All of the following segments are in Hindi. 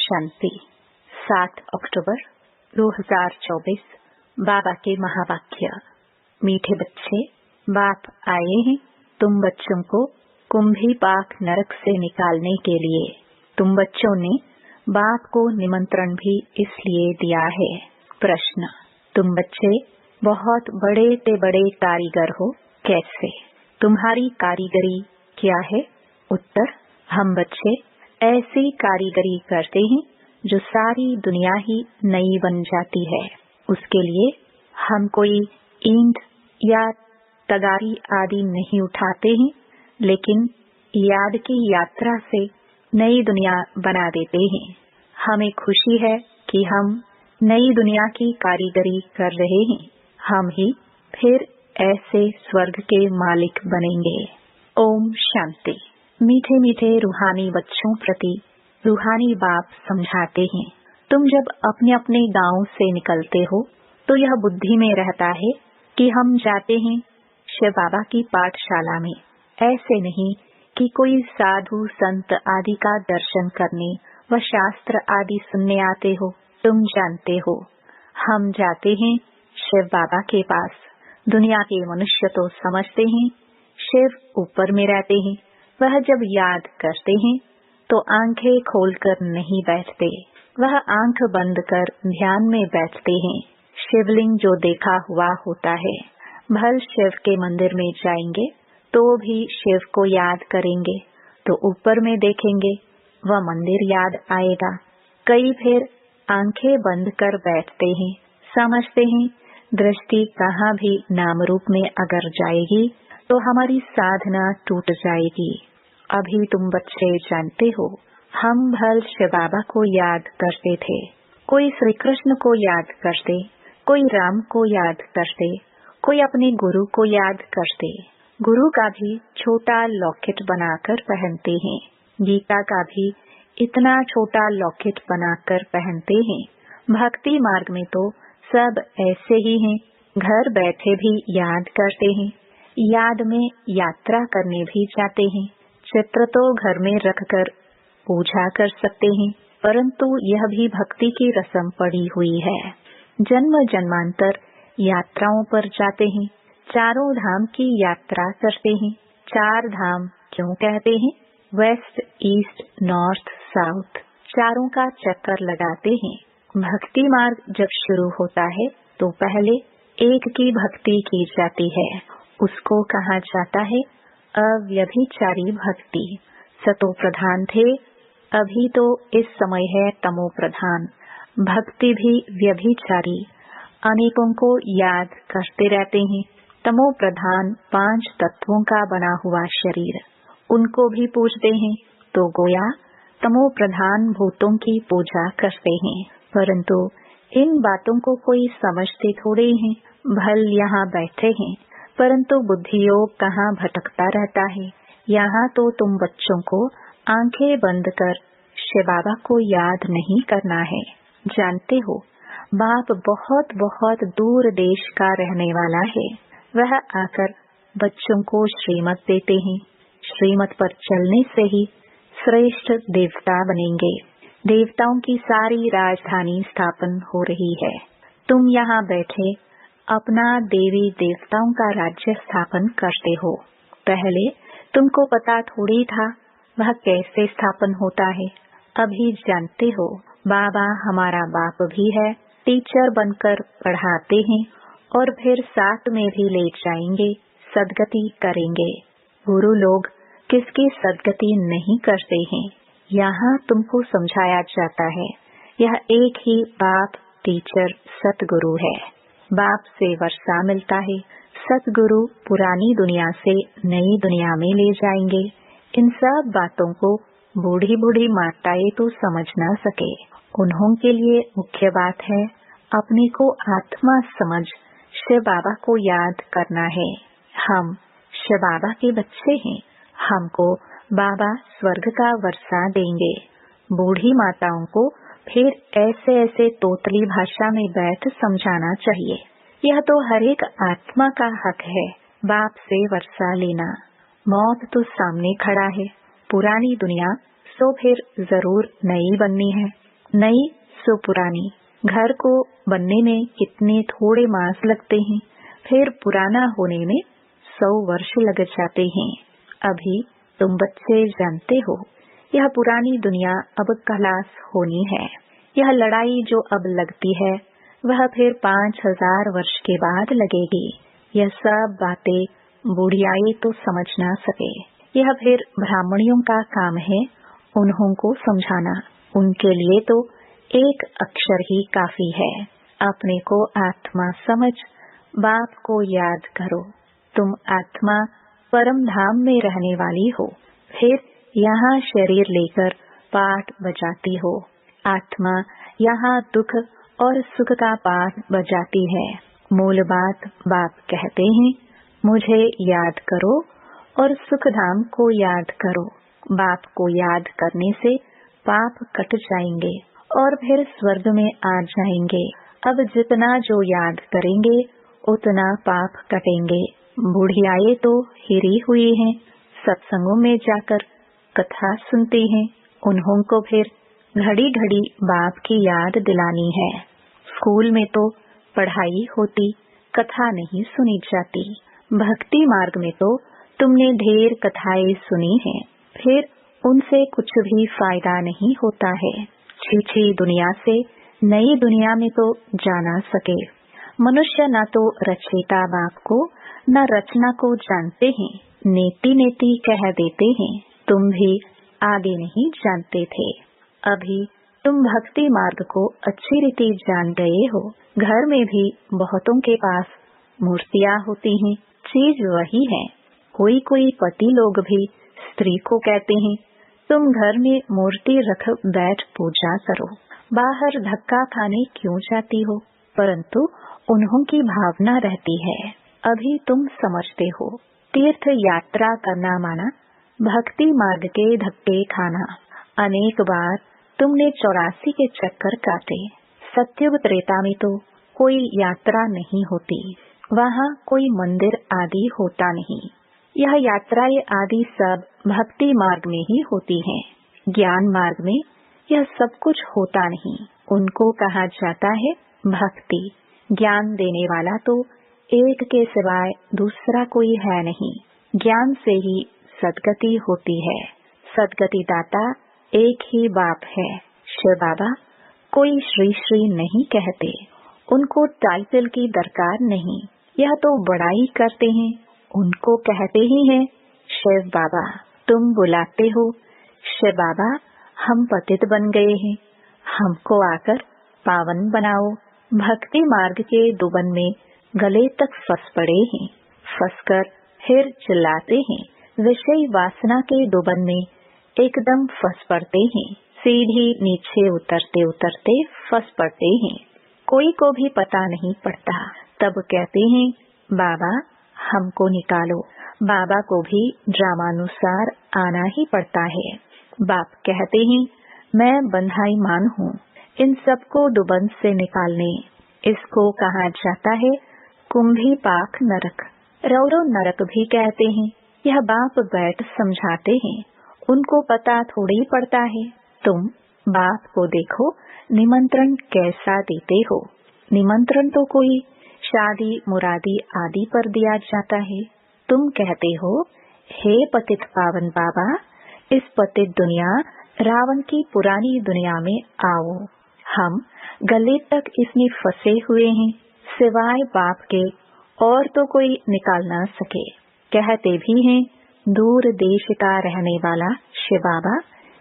शांति। 7 अक्टूबर 2024। बाबा के महावाक्य। मीठे बच्चे, बाप आए हैं तुम बच्चों को कुंभी पाक नरक से निकालने के लिए। तुम बच्चों ने बाप को निमंत्रण भी इसलिए दिया है। प्रश्न, तुम बच्चे बहुत बड़े से बड़े कारीगर हो, कैसे? तुम्हारी कारीगरी क्या है? उत्तर, हम बच्चे ऐसी कारीगरी करते हैं जो सारी दुनिया ही नई बन जाती है। उसके लिए हम कोई ईंट या तगारी आदि नहीं उठाते हैं, लेकिन याद की यात्रा से नई दुनिया बना देते हैं। हमें खुशी है कि हम नई दुनिया की कारीगरी कर रहे हैं। हम ही फिर ऐसे स्वर्ग के मालिक बनेंगे। ओम शांति। मीठे मीठे रूहानी बच्चों प्रति रूहानी बाप समझाते हैं, तुम जब अपने अपने गांव से निकलते हो तो यह बुद्धि में रहता है कि हम जाते हैं शिव बाबा की पाठशाला में। ऐसे नहीं कि कोई साधु संत आदि का दर्शन करने व शास्त्र आदि सुनने आते हो। तुम जानते हो हम जाते हैं शिव बाबा के पास। दुनिया के मनुष्य तो समझते हैं शिव ऊपर में रहते हैं। वह जब याद करते हैं तो आंखें खोलकर नहीं बैठते, वह आंख बंद कर ध्यान में बैठते हैं। शिवलिंग जो देखा हुआ होता है, भल शिव के मंदिर में जाएंगे तो भी शिव को याद करेंगे तो ऊपर में देखेंगे वह मंदिर याद आएगा। कई फिर आंखें बंद कर बैठते हैं, समझते हैं दृष्टि कहाँ भी नाम रूप में अगर जाएगी तो हमारी साधना टूट जाएगी। अभी तुम बच्चे जानते हो हम भल शिव बाबा को याद करते थे। कोई श्री कृष्ण को याद करते, कोई राम को याद करते, कोई अपने गुरु को याद करते। गुरु का भी छोटा लॉकेट बनाकर पहनते हैं, गीता का भी इतना छोटा लॉकेट बनाकर पहनते हैं। भक्ति मार्ग में तो सब ऐसे ही हैं, घर बैठे भी याद करते हैं, याद में यात्रा करने भी जाते हैं। चित्र तो घर में रखकर पूजा कर सकते हैं, परंतु यह भी भक्ति की रस्म पड़ी हुई है। जन्म जन्मांतर यात्राओं पर जाते हैं, चारों धाम की यात्रा करते हैं। 4 धाम क्यों कहते हैं? वेस्ट, ईस्ट, नॉर्थ, साउथ, चारों का चक्कर लगाते हैं। भक्ति मार्ग जब शुरू होता है तो पहले एक की भक्ति की जाती है, उसको कहा जाता है अव्यभिचारी भक्ति। सतो प्रधान थे, अभी तो इस समय है तमो प्रधान। भक्ति भी व्यभिचारी, अनेकों को याद करते रहते हैं। तमो प्रधान 5 तत्वों का बना हुआ शरीर, उनको भी पूजते हैं तो गोया तमो प्रधान भूतों की पूजा करते हैं। परंतु इन बातों को कोई समझते थोड़े हैं। भल यहाँ बैठे हैं, परंतु बुद्धि योग कहाँ भटकता रहता है। यहाँ तो तुम बच्चों को आंखें बंद कर शिव बाबा को याद नहीं करना है। जानते हो बाप बहुत बहुत दूर देश का रहने वाला है। वह आकर बच्चों को श्रीमत देते हैं। श्रीमत पर चलने से ही श्रेष्ठ देवता बनेंगे। देवताओं की सारी राजधानी स्थापन हो रही है। तुम यहाँ बैठे अपना देवी देवताओं का राज्य स्थापन करते हो। पहले तुमको पता थोड़ी था वह कैसे स्थापन होता है। अभी जानते हो बाबा हमारा बाप भी है, टीचर बनकर पढ़ाते हैं और फिर साथ में भी ले जाएंगे, सदगति करेंगे। गुरु लोग किसकी सदगति नहीं करते हैं, यहाँ तुमको समझाया जाता है। यह एक ही बाप टीचर सतगुरु है। बाप से वर्षा मिलता है, सतगुरु पुरानी दुनिया से नई दुनिया में ले जाएंगे। इन सब बातों को बूढ़ी बूढ़ी माताएं तो समझ न सके। उन्हों के लिए मुख्य बात है अपने को आत्मा समझ शिव बाबा को याद करना है। हम शिव बाबा के बच्चे हैं, हमको बाबा स्वर्ग का वर्षा देंगे। बूढ़ी माताओं को फिर ऐसे ऐसे तोतली भाषा में बैठ समझाना चाहिए। यह तो हर एक आत्मा का हक है बाप से वर्षा लेना। मौत तो सामने खड़ा है, पुरानी दुनिया सो फिर जरूर नई बननी है। नई सो पुरानी। घर को बनने में कितने थोड़े मास लगते हैं, फिर पुराना होने में 100 वर्ष लग जाते हैं। अभी तुम बच्चे जानते हो, यह पुरानी दुनिया अब खलास होनी है। यह लड़ाई जो अब लगती है वह फिर 5000 वर्ष के बाद लगेगी। यह सब बातें बुढ़ियाई तो समझ ना सके। यह फिर ब्राह्मणियों का काम है उन्हों को समझाना। उनके लिए तो एक अक्षर ही काफी है। अपने को आत्मा समझ बाप को याद करो। तुम आत्मा परम धाम में रहने वाली हो, फिर यहाँ शरीर लेकर पाठ बजाती हो। आत्मा यहाँ दुख और सुख का पाठ बजाती है। मूल बात बाप कहते हैं, मुझे याद करो और सुख धाम को याद करो। बाप को याद करने से पाप कट जाएंगे और फिर स्वर्ग में आ जाएंगे। अब जितना जो याद करेंगे उतना पाप कटेंगे। बुढ़ियाए तो हिरी हुई हैं, सत्संगों में जाकर कथा सुनती हैं। उन्हों को फिर घड़ी घड़ी बाप की याद दिलानी है। स्कूल में तो पढ़ाई होती, कथा नहीं सुनी जाती। भक्ति मार्ग में तो तुमने ढेर कथाएं सुनी हैं, फिर उनसे कुछ भी फायदा नहीं होता है। छी दुनिया से नई दुनिया में तो जाना सके। मनुष्य न तो रचयिता बाप को न रचना को जानते हैं, नेति नेति कह देते हैं। तुम भी आगे नहीं जानते थे, अभी तुम भक्ति मार्ग को अच्छी रीति जान गए हो। घर में भी बहुतों के पास मूर्तियाँ होती हैं, चीज वही है। कोई कोई पति लोग भी स्त्री को कहते हैं, तुम घर में मूर्ति रख बैठ पूजा करो, बाहर धक्का खाने क्यों जाती हो। परंतु उन्हों की भावना रहती है। अभी तुम समझते हो, तीर्थ यात्रा करना माना भक्ति मार्ग के धक्के खाना। अनेक बार तुमने 84 के चक्कर काटे। सत्युग त्रेता में तो कोई यात्रा नहीं होती, वहाँ कोई मंदिर आदि होता नहीं। यह यात्राएं आदि सब भक्ति मार्ग में ही होती हैं। ज्ञान मार्ग में यह सब कुछ होता नहीं। उनको कहा जाता है भक्ति। ज्ञान देने वाला तो एक के सिवाय दूसरा कोई है नहीं। ज्ञान से ही सदगति होती है। सदगति दाता एक ही बाप है, शिव बाबा। कोई श्री श्री नहीं कहते, उनको टाइटल की दरकार नहीं। यह तो बड़ाई करते हैं, उनको कहते ही हैं शिव बाबा। तुम बुलाते हो, शिव बाबा हम पतित बन गए हैं, हमको आकर पावन बनाओ। भक्ति मार्ग के दुबन में गले तक फंस पड़े हैं, फंसकर फिर चिल्लाते हैं। विषय वासना के दुबन में एकदम फंस पड़ते हैं, सीढ़ी नीचे उतरते उतरते फंस पड़ते हैं। कोई को भी पता नहीं पड़ता। तब कहते हैं बाबा हमको निकालो। बाबा को भी ड्रामानुसार आना ही पड़ता है। बाप कहते हैं मैं बंधाई मान हूँ इन सबको दुबन से निकालने। इसको कहा जाता है कुंभी पाक नरक। रौरो नरक भी कहते हैं। यह बाप बैठ समझाते हैं, उनको पता थोड़ी पड़ता है। तुम बाप को देखो निमंत्रण कैसा देते हो। निमंत्रण तो कोई शादी मुरादी आदि पर दिया जाता है। तुम कहते हो हे पतित पावन बाबा, इस पतित दुनिया रावण की पुरानी दुनिया में आओ। हम गले तक इसमें फंसे हुए हैं, सिवाय बाप के और तो कोई निकाल ना सके। कहते भी हैं दूर देश का रहने वाला शिव बाबा,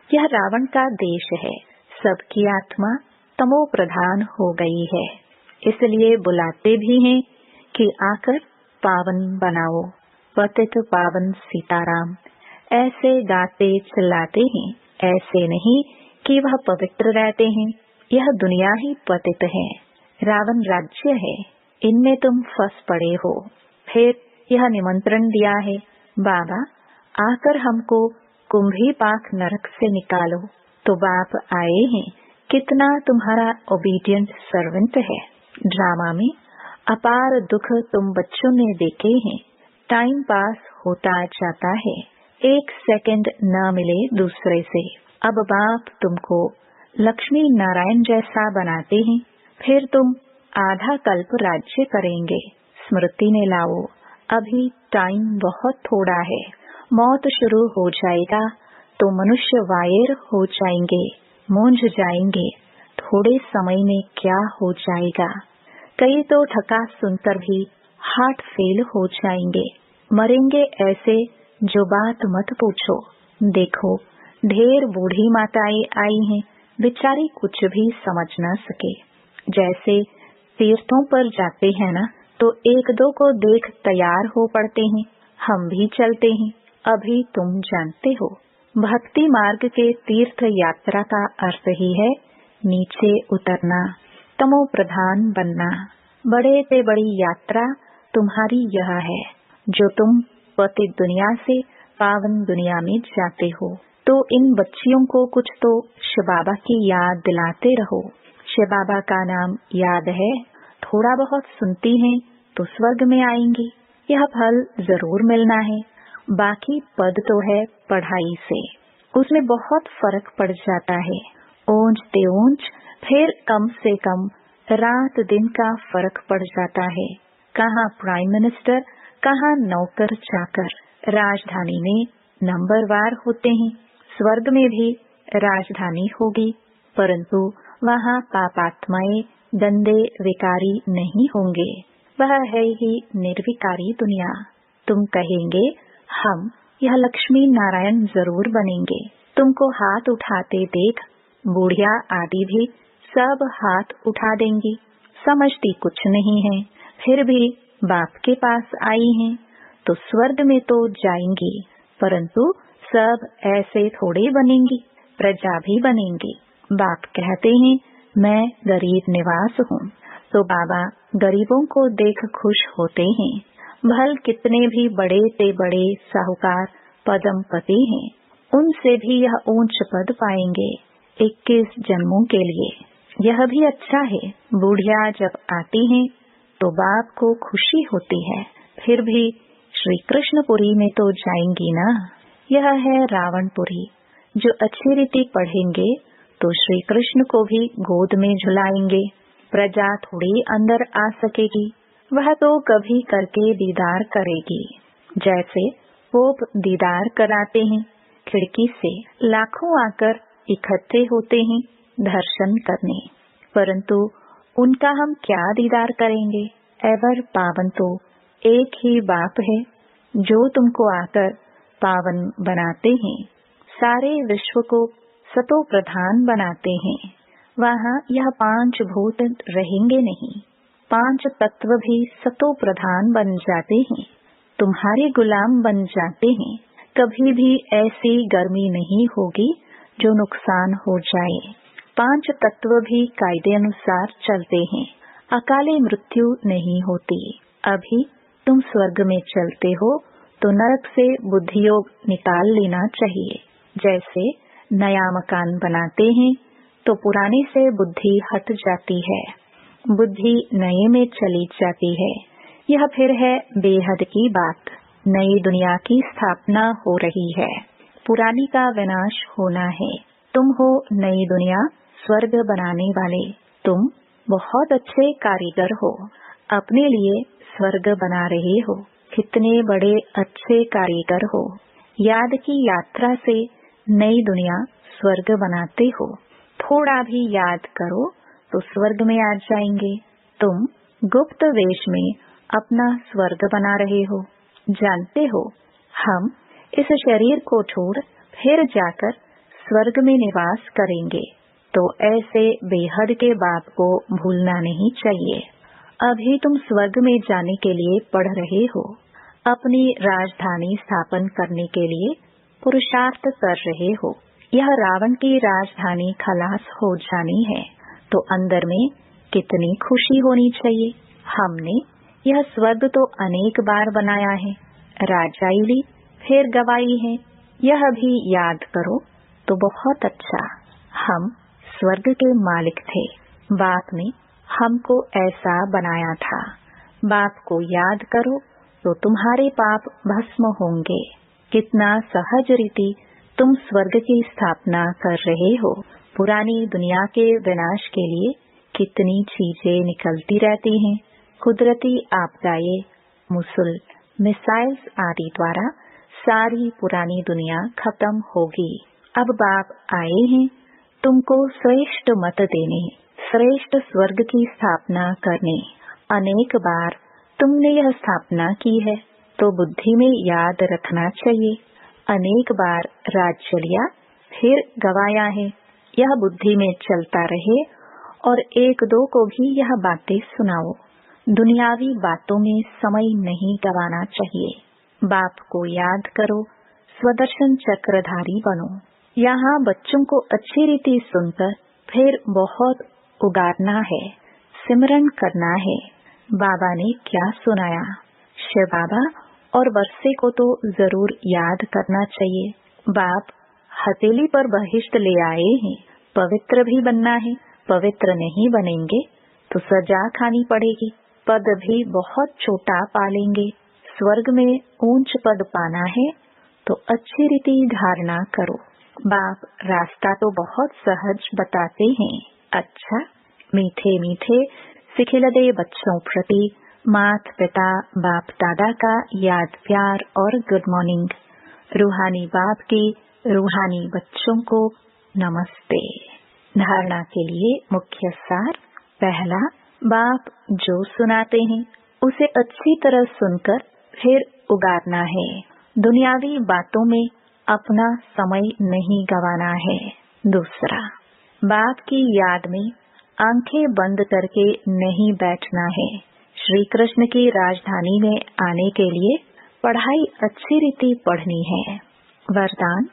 यह रावण का देश है। सबकी आत्मा तमो प्रधान हो गई है, इसलिए बुलाते भी हैं कि आकर पावन बनाओ। पतित पावन सीताराम ऐसे गाते चिल्लाते हैं। ऐसे नहीं कि वह पवित्र रहते हैं, यह दुनिया ही पतित है। रावण राज्य है, इनमें तुम फंस पड़े हो। फिर यह निमंत्रण दिया है बाबा आकर हमको कुंभी पाक नरक से निकालो। तो बाप आए हैं, कितना तुम्हारा ओबीडियंट सर्वेंट है। ड्रामा में अपार दुख तुम बच्चों ने देखे हैं। टाइम पास होता जाता है, एक सेकंड न मिले दूसरे से। अब बाप तुमको लक्ष्मी नारायण जैसा बनाते हैं, फिर तुम आधा कल्प राज्य करेंगे। स्मृति में लाओ, अभी टाइम बहुत थोड़ा है। मौत शुरू हो जाएगा तो मनुष्य वायर हो जाएंगे, मूंझ जाएंगे। थोड़े समय में क्या हो जाएगा। कई तो ठका सुनकर भी हार्ट फेल हो जाएंगे। मरेंगे ऐसे जो बात मत पूछो। देखो, ढेर बूढ़ी माताएं आई हैं, बेचारी कुछ भी समझ न सके। जैसे तीर्थों पर जाते हैं ना, तो एक दो को देख तैयार हो पड़ते हैं, हम भी चलते हैं। अभी तुम जानते हो, भक्ति मार्ग के तीर्थ यात्रा का अर्थ ही है नीचे उतरना, तमो प्रधान बनना। बड़े से बड़ी यात्रा तुम्हारी यह है, जो तुम पतित दुनिया से पावन दुनिया में जाते हो। तो इन बच्चियों को कुछ तो शिव बाबा की याद दिलाते रहो। शिव बाबा का नाम याद है, थोड़ा बहुत सुनती हैं तो स्वर्ग में आएंगी। यह फल जरूर मिलना है। बाकी पद तो है पढ़ाई से, उसमें बहुत फर्क पड़ जाता है। ऊंच ते ऊंच, फिर कम से कम रात दिन का फर्क पड़ जाता है। कहाँ प्राइम मिनिस्टर, कहाँ नौकर चाकर। राजधानी में नंबरवार होते हैं, स्वर्ग में भी राजधानी होगी, परंतु वहाँ पापात्माएं गंदे विकारी नहीं होंगे। वह है ही निर्विकारी दुनिया। तुम कहेंगे हम यह लक्ष्मी नारायण जरूर बनेंगे। तुमको हाथ उठाते देख बुढ़िया आदि भी सब हाथ उठा देंगी। समझती कुछ नहीं है, फिर भी बाप के पास आई हैं, तो स्वर्ग में तो जाएंगी, परंतु सब ऐसे थोड़े बनेंगी, प्रजा भी बनेंगी। बाप कहते हैं मैं गरीब निवास हूँ, तो बाबा गरीबों को देख खुश होते हैं। भल कितने भी बड़े से बड़े साहूकार पदमपति हैं, उनसे भी यह ऊंच पद पाएंगे 21 जन्मों के लिए। यह भी अच्छा है, बुढ़िया जब आती हैं तो बाप को खुशी होती है, फिर भी श्री कृष्णपुरी में तो जाएंगी ना। यह है रावणपुरी। जो अच्छी रीति पढ़ेंगे तो श्री कृष्ण को भी गोद में झुलाएंगे। प्रजा थोड़ी अंदर आ सकेगी, वह तो कभी करके दीदार करेगी। जैसे पोप दीदार कराते हैं, खिड़की से लाखों आकर इकट्ठे होते हैं दर्शन करने, परंतु उनका हम क्या दीदार करेंगे। एवर पावन तो एक ही बाप है, जो तुमको आकर पावन बनाते हैं, सारे विश्व को सतो प्रधान बनाते हैं। वहाँ यह 5 भूत रहेंगे नहीं, 5 तत्व भी सतो प्रधान बन जाते हैं, तुम्हारे गुलाम बन जाते हैं। कभी भी ऐसी गर्मी नहीं होगी जो नुकसान हो जाए। 5 तत्व भी कायदे अनुसार चलते हैं, अकाले मृत्यु नहीं होती। अभी तुम स्वर्ग में चलते हो तो नरक से बुद्धि योग निकाल लेना चाहिए। जैसे नया मकान बनाते हैं तो पुराने से बुद्धि हट जाती है, बुद्धि नए में चली जाती है। यह फिर है बेहद की बात। नई दुनिया की स्थापना हो रही है, पुरानी का विनाश होना है। तुम हो नई दुनिया स्वर्ग बनाने वाले। तुम बहुत अच्छे कारीगर हो, अपने लिए स्वर्ग बना रहे हो। कितने बड़े अच्छे कारीगर हो। याद की यात्रा से नई दुनिया स्वर्ग बनाते हो। थोड़ा भी याद करो तो स्वर्ग में आ जाएंगे। तुम गुप्त वेश में अपना स्वर्ग बना रहे हो। जानते हो, हम इस शरीर को छोड़ फिर जाकर स्वर्ग में निवास करेंगे, तो ऐसे बेहद के बाप को भूलना नहीं चाहिए। अभी तुम स्वर्ग में जाने के लिए पढ़ रहे हो, अपनी राजधानी स्थापन करने के लिए पुरुषार्थ कर रहे हो। यह रावण की राजधानी खलास हो जानी है, तो अंदर में कितनी खुशी होनी चाहिए। हमने यह स्वर्ग तो अनेक बार बनाया है, राजाई ली फिर गवाई है। यह भी याद करो तो बहुत अच्छा। हम स्वर्ग के मालिक थे, बाप ने हमको ऐसा बनाया था। बाप को याद करो तो तुम्हारे पाप भस्म होंगे। कितना सहज रीति तुम स्वर्ग की स्थापना कर रहे हो। पुरानी दुनिया के विनाश के लिए कितनी चीजें निकलती रहती हैं। कुदरती आपदाएं, मुसल, मिसाइल्स आदि द्वारा सारी पुरानी दुनिया खत्म होगी। अब बाप आए हैं तुमको श्रेष्ठ मत देने, श्रेष्ठ स्वर्ग की स्थापना करने। अनेक बार तुमने यह स्थापना की है तो बुद्धि में याद रखना चाहिए। अनेक बार राज्य लिया फिर गवाया है, यह बुद्धि में चलता रहे और एक दो को भी यह बातें सुनाओ। दुनियावी बातों में समय नहीं गवाना चाहिए। बाप को याद करो, स्वदर्शन चक्रधारी बनो। यहाँ बच्चों को अच्छी रीति सुनकर फिर बहुत उगारना है, सिमरन करना है। बाबा ने क्या सुनाया, शिव बाबा और वर्षे को तो जरूर याद करना चाहिए। बाप हथेली पर बहिष्ट ले आए हैं, पवित्र भी बनना है। पवित्र नहीं बनेंगे तो सजा खानी पड़ेगी। पद भी बहुत छोटा पालेंगे। स्वर्ग में ऊंच पद पाना है तो अच्छी रीति धारणा करो। बाप रास्ता तो बहुत सहज बताते हैं। अच्छा, मीठे मीठे सिखिलदे बच्चों प्रति माता पिता बाप दादा का याद प्यार और गुड मॉर्निंग। रूहानी बाप की रूहानी बच्चों को नमस्ते। धारणा के लिए मुख्य सार। पहला, बाप जो सुनाते हैं उसे अच्छी तरह सुनकर फिर उगारना है। दुनियावी बातों में अपना समय नहीं गंवाना है। दूसरा, बाप की याद में आंखें बंद करके नहीं बैठना है। श्री कृष्ण की राजधानी में आने के लिए पढ़ाई अच्छी रीति पढ़नी है। वरदान,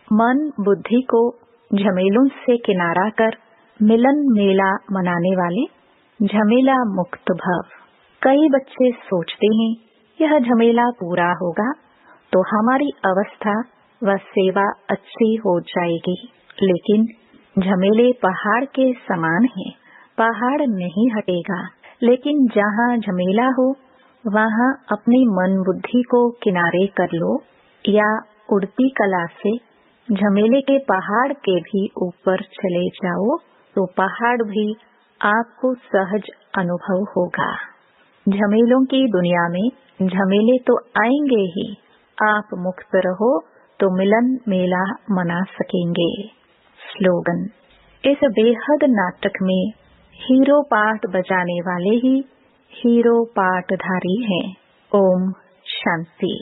मन बुद्धि को झमेलों से किनारा कर मिलन मेला मनाने वाले झमेला मुक्त भव। कई बच्चे सोचते हैं यह झमेला पूरा होगा तो हमारी अवस्था व सेवा अच्छी हो जाएगी, लेकिन झमेले पहाड़ के समान हैं। पहाड़ नहीं हटेगा, लेकिन जहाँ झमेला हो वहाँ अपनी मन बुद्धि को किनारे कर लो या उड़ती कला से झमेले के पहाड़ के भी ऊपर चले जाओ तो पहाड़ भी आपको सहज अनुभव होगा। झमेलों की दुनिया में झमेले तो आएंगे ही, आप मुक्त रहो तो मिलन मेला मना सकेंगे। स्लोगन, इस बेहद नाटक में हीरो पार्ट बजाने वाले ही हीरो पार्टधारी हैं। ओम शांति।